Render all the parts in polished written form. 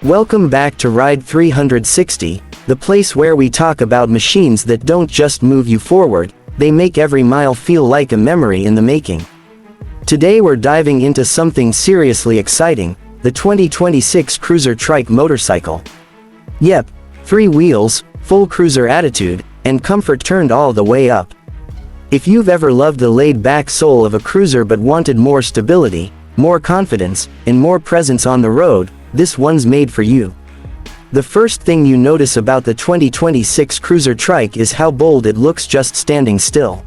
Welcome back to Ride 360, the place where we talk about machines that don't just move you forward, they make every mile feel like a memory in the making. Today we're diving into something seriously exciting, the 2026 Cruiser Trike Motorcycle. Yep, 3 wheels, full cruiser attitude, and comfort turned all the way up. If you've ever loved the laid-back soul of a cruiser but wanted more stability, more confidence, and more presence on the road, this one's made for you. The first thing you notice about the 2026 Cruiser Trike is how bold it looks just standing still.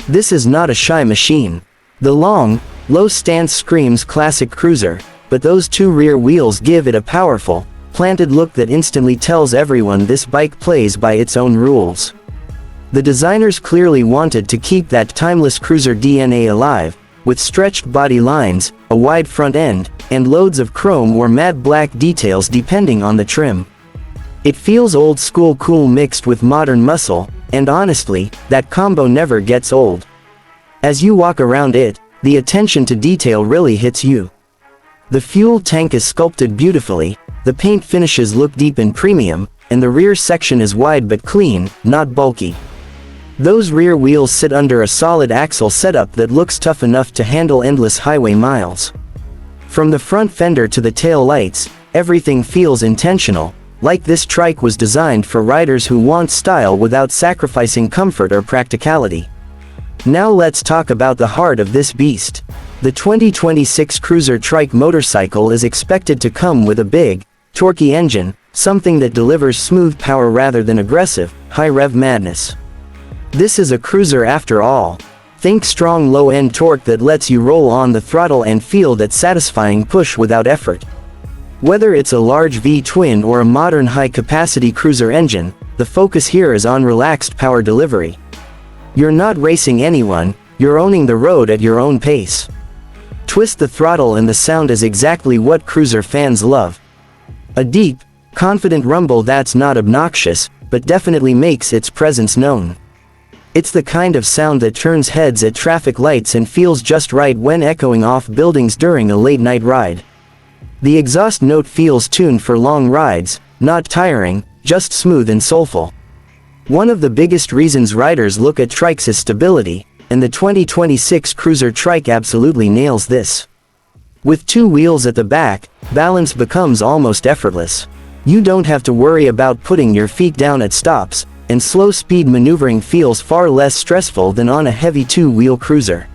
This is not a shy machine. The long, low stance screams classic cruiser, but those 2 rear wheels give it a powerful, planted look that instantly tells everyone this bike plays by its own rules. The designers clearly wanted to keep that timeless cruiser DNA alive, with stretched body lines, a wide front end, and loads of chrome or matte black details depending on the trim. It feels old school cool mixed with modern muscle, and honestly, that combo never gets old. As you walk around it, the attention to detail really hits you. The fuel tank is sculpted beautifully, the paint finishes look deep and premium, and the rear section is wide but clean, not bulky. Those rear wheels sit under a solid axle setup that looks tough enough to handle endless highway miles. From the front fender to the tail lights, everything feels intentional, like this trike was designed for riders who want style without sacrificing comfort or practicality. Now let's talk about the heart of this beast. The 2026 Cruiser Trike Motorcycle is expected to come with a big, torquey engine, something that delivers smooth power rather than aggressive, high-rev madness. This is a cruiser after all. Think strong low-end torque that lets you roll on the throttle and feel that satisfying push without effort. Whether it's a large V-twin or a modern high-capacity cruiser engine, the focus here is on relaxed power delivery. You're not racing anyone, you're owning the road at your own pace. Twist the throttle and the sound is exactly what cruiser fans love. A deep, confident rumble that's not obnoxious, but definitely makes its presence known. It's the kind of sound that turns heads at traffic lights and feels just right when echoing off buildings during a late-night ride. The exhaust note feels tuned for long rides, not tiring, just smooth and soulful. One of the biggest reasons riders look at trikes is stability, and the 2026 Cruiser Trike absolutely nails this. With 2 wheels at the back, balance becomes almost effortless. You don't have to worry about putting your feet down at stops, and slow-speed maneuvering feels far less stressful than on a heavy 2-wheel cruiser.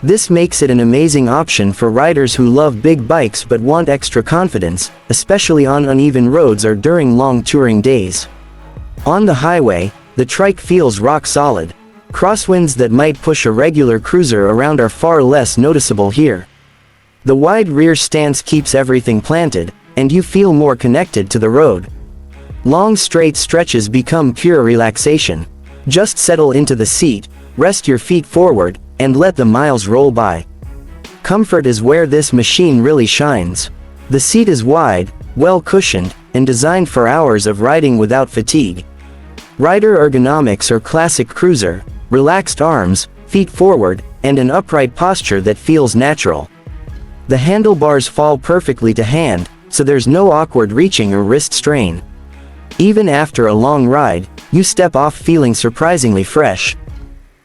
This makes it an amazing option for riders who love big bikes but want extra confidence, especially on uneven roads or during long touring days. On the highway, the trike feels rock solid. Crosswinds that might push a regular cruiser around are far less noticeable here. The wide rear stance keeps everything planted, and you feel more connected to the road. Long straight stretches become pure relaxation. Just settle into the seat, rest your feet forward, and let the miles roll by. Comfort is where this machine really shines. The seat is wide, well cushioned, and designed for hours of riding without fatigue. Rider ergonomics are classic cruiser, relaxed arms, feet forward, and an upright posture that feels natural. The handlebars fall perfectly to hand, so there's no awkward reaching or wrist strain. Even after a long ride, you step off feeling surprisingly fresh.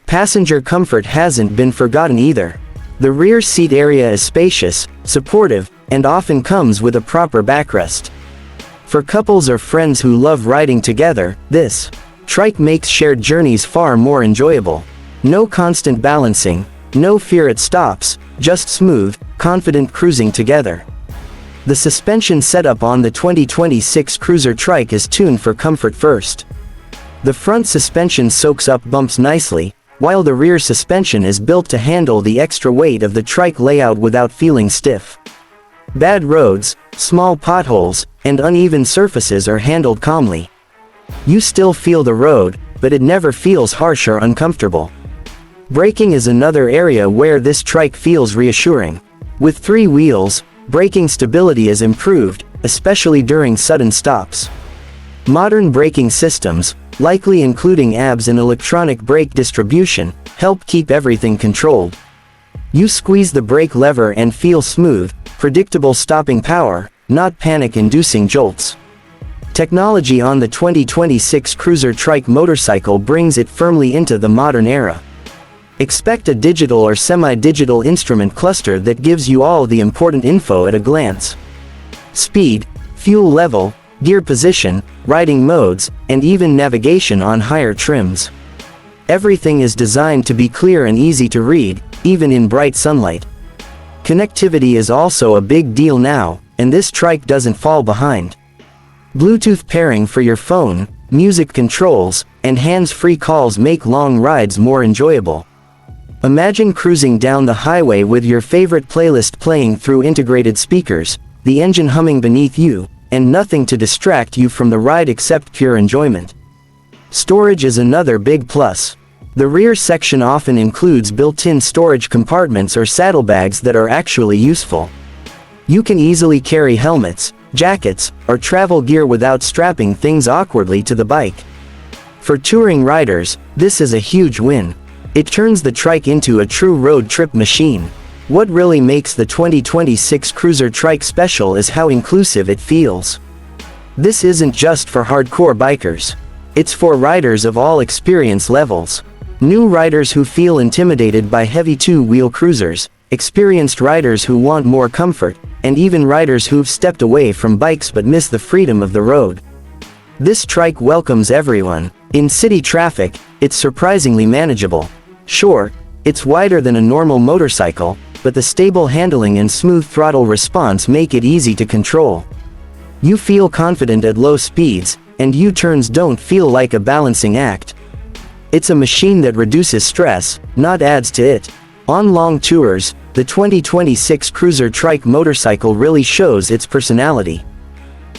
Passenger comfort hasn't been forgotten either. The rear seat area is spacious, supportive, and often comes with a proper backrest. For couples or friends who love riding together, this trike makes shared journeys far more enjoyable. No constant balancing, no fear at stops, just smooth, confident cruising together. The suspension setup on the 2026 Cruiser Trike is tuned for comfort first. The front suspension soaks up bumps nicely, while the rear suspension is built to handle the extra weight of the trike layout without feeling stiff. Bad roads, small potholes, and uneven surfaces are handled calmly. You still feel the road, but it never feels harsh or uncomfortable. Braking is another area where this trike feels reassuring. With 3 wheels, braking stability is improved, especially during sudden stops. Modern braking systems, likely including ABS and electronic brake distribution, help keep everything controlled. You squeeze the brake lever and feel smooth, predictable stopping power, not panic-inducing jolts. Technology on the 2026 Cruiser Trike Motorcycle brings it firmly into the modern era. Expect a digital or semi-digital instrument cluster that gives you all the important info at a glance. Speed, fuel level, gear position, riding modes, and even navigation on higher trims. Everything is designed to be clear and easy to read, even in bright sunlight. Connectivity is also a big deal now, and this trike doesn't fall behind. Bluetooth pairing for your phone, music controls, and hands-free calls make long rides more enjoyable. Imagine cruising down the highway with your favorite playlist playing through integrated speakers, the engine humming beneath you, and nothing to distract you from the ride except pure enjoyment. Storage is another big plus. The rear section often includes built-in storage compartments or saddlebags that are actually useful. You can easily carry helmets, jackets, or travel gear without strapping things awkwardly to the bike. For touring riders, this is a huge win. It turns the trike into a true road trip machine. What really makes the 2026 Cruiser Trike special is how inclusive it feels. This isn't just for hardcore bikers. It's for riders of all experience levels. New riders who feel intimidated by heavy two-wheel cruisers, experienced riders who want more comfort, and even riders who've stepped away from bikes but miss the freedom of the road. This trike welcomes everyone. In city traffic, it's surprisingly manageable. Sure, it's wider than a normal motorcycle, but the stable handling and smooth throttle response make it easy to control. You feel confident at low speeds, and U-turns don't feel like a balancing act. It's a machine that reduces stress, not adds to it. On long tours, the 2026 Cruiser Trike Motorcycle really shows its personality.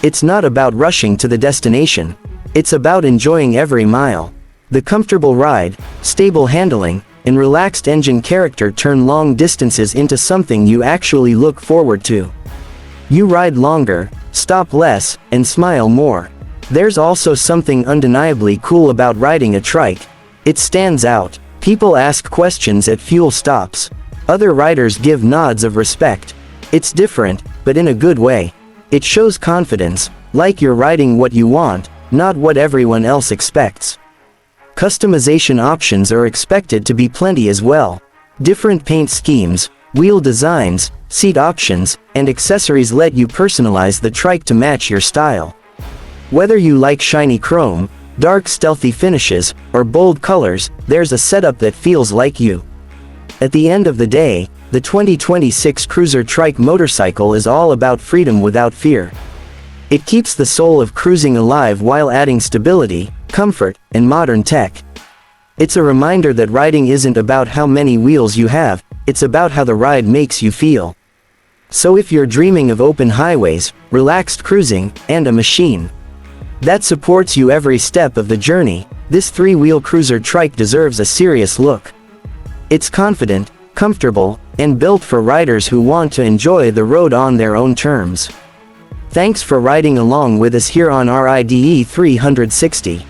It's not about rushing to the destination. It's about enjoying every mile. The comfortable ride, stable handling, and relaxed engine character turn long distances into something you actually look forward to. You ride longer, stop less, and smile more. There's also something undeniably cool about riding a trike. It stands out. People ask questions at fuel stops. Other riders give nods of respect. It's different, but in a good way. It shows confidence, like you're riding what you want, not what everyone else expects. Customization options are expected to be plenty as well. Different paint schemes, wheel designs, seat options, and accessories let you personalize the trike to match your style. Whether you like shiny chrome, dark stealthy finishes, or bold colors, there's a setup that feels like you. At the end of the day, the 2026 Cruiser Trike Motorcycle is all about freedom without fear. It keeps the soul of cruising alive while adding stability, comfort, and modern tech. It's a reminder that riding isn't about how many wheels you have, it's about how the ride makes you feel. So if you're dreaming of open highways, relaxed cruising, and a machine that supports you every step of the journey, this three-wheel Cruiser Trike deserves a serious look. It's confident, comfortable, and built for riders who want to enjoy the road on their own terms. Thanks for riding along with us here on RIDE360.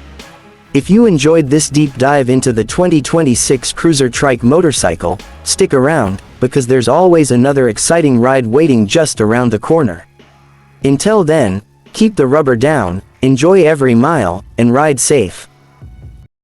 If you enjoyed this deep dive into the 2026 Cruiser Trike Motorcycle, stick around, because there's always another exciting ride waiting just around the corner. Until then, keep the rubber down, enjoy every mile, and ride safe.